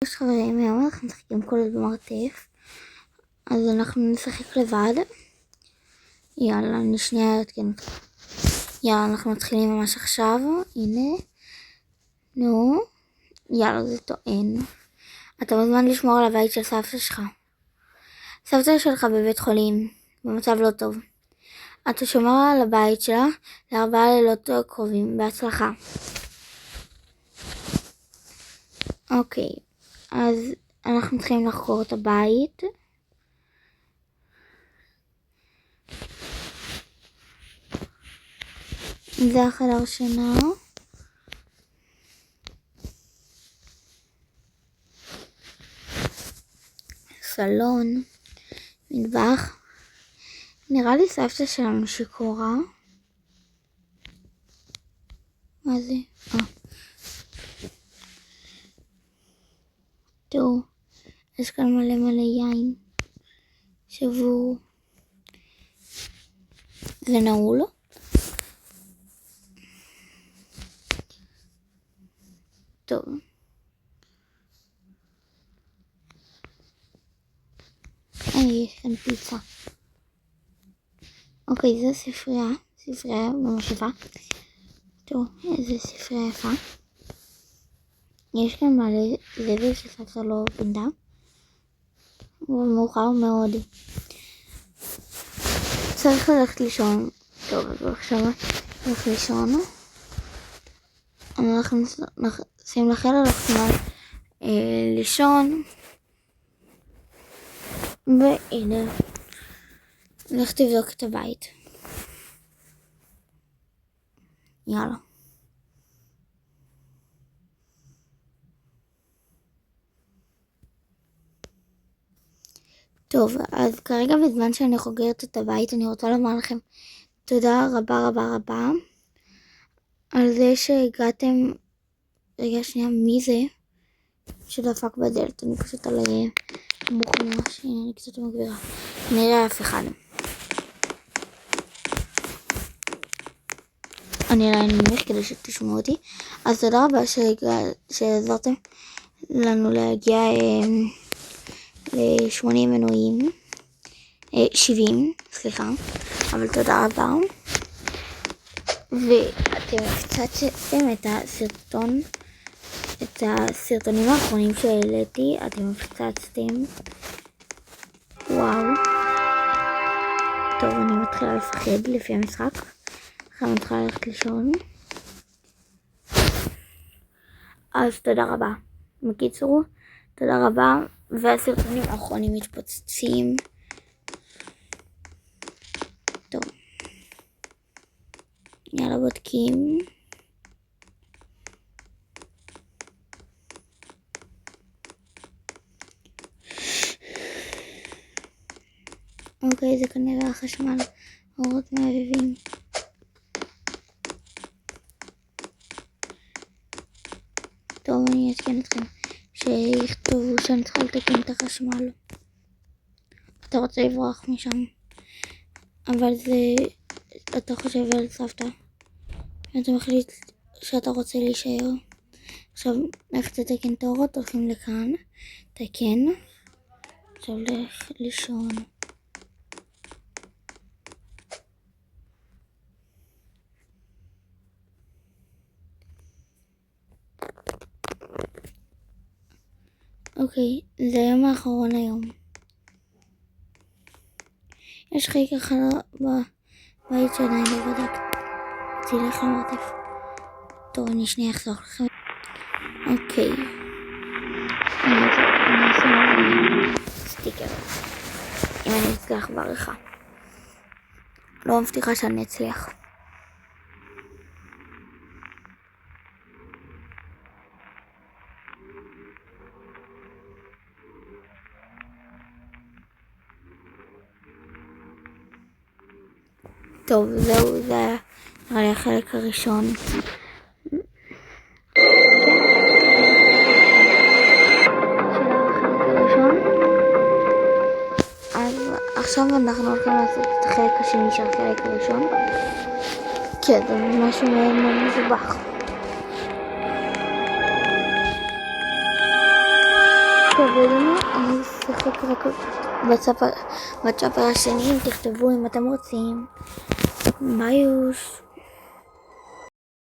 יש חברים, היום אנחנו משחקים כל במרתף, אז אנחנו נשחק לבד. יאללה, אני שנייה אתקן אותך. יאללה, אנחנו מתחילים ממש עכשיו. הנה. נו. יאללה, זה טוען. אתה מוזמן לשמור על הבית של סבתא שלך. סבתא שלך בבית חולים, במצב לא טוב. אתה שומר על הבית שלה ל4 לילות קרובים. בהצלחה. אוקיי, אז אנחנו צריכים לחקור את הבית. זה החדר שינה. סלון. מטבח. נראה לי סבתא שלנו שיכורה. מה זה? תראו, יש כאן מלא יין. שבור. זה נעול. טוב. יש כאן פיצה. אוקיי, זה ספרייה ממש יפה. תראו, איזה ספרייה יפה. יש כאן מלא זבל שסבתא לא פינתה. הוא מאוחר מאוד. צריך ללכת לישון. טוב, אז עכשיו נלך לישון. אנחנו נשים לכם לישון. והנה. לך תבדוק את הבית. יאללה. טוב, אז כרגע בזמן שאני חוגרת את הבית, אני רוצה לומר לכם תודה רבה על זה שהגעתם. רגע שנייה, מי זה שדפק בדלת? אני פשוט על מוכנה, אני קצת מגבירה. נראה אף אחד. אני אראה ממך כדי שתשמעו אותי. אז תודה רבה שעזרתם לנו להגיע ל80 מנויים. 70, סליחה. אבל תודה רבה. ואתם הפצצתם את הסרטונים האחרונים שהעליתי. אתם הפצצתם. וואו. טוב, אני מתחילה לפחד לפי המשחק. עכשיו אני מתחילה ללכת לישון. אז תודה רבה. בקיצור, תודה רבה. והסרטונים האחרונים מתפוצצים. טוב. יאללה, בודקים. אוקיי, זה כנראה החשמל. אורות מהבהבים. טוב, אני אתקן אתכם. שיכתבו שאני צריכה לתקן את החשמל. אתה רוצה לברוח משם. אבל זה... אתה חושב על סבתא. אתה מחליט שאתה רוצה להישאר. עכשיו, לך תתקן את האורות, הולכים לכאן. תקן. עכשיו לך לישון. אוקיי, זה היום האחרון היום. יש חיק אחד בבית שעדיין לא בדקת. תלך למרתף. טוב, אני שנייה אחזור לכם. אוקיי. אני אעשה סטיקר. אם אני אצליח בעריכה. לא מבטיחה שאני אצליח. טוב, זהו, זה היה נראה לי החלק הראשון. אז עכשיו אנחנו הולכים לעשות את החלק השני של החלק הראשון. כן, זה משהו מאוד מסובך. והנה אני אשחק רק בצ'אפר השני, אם תכתבו אם אתם רוצים. ביי יוש.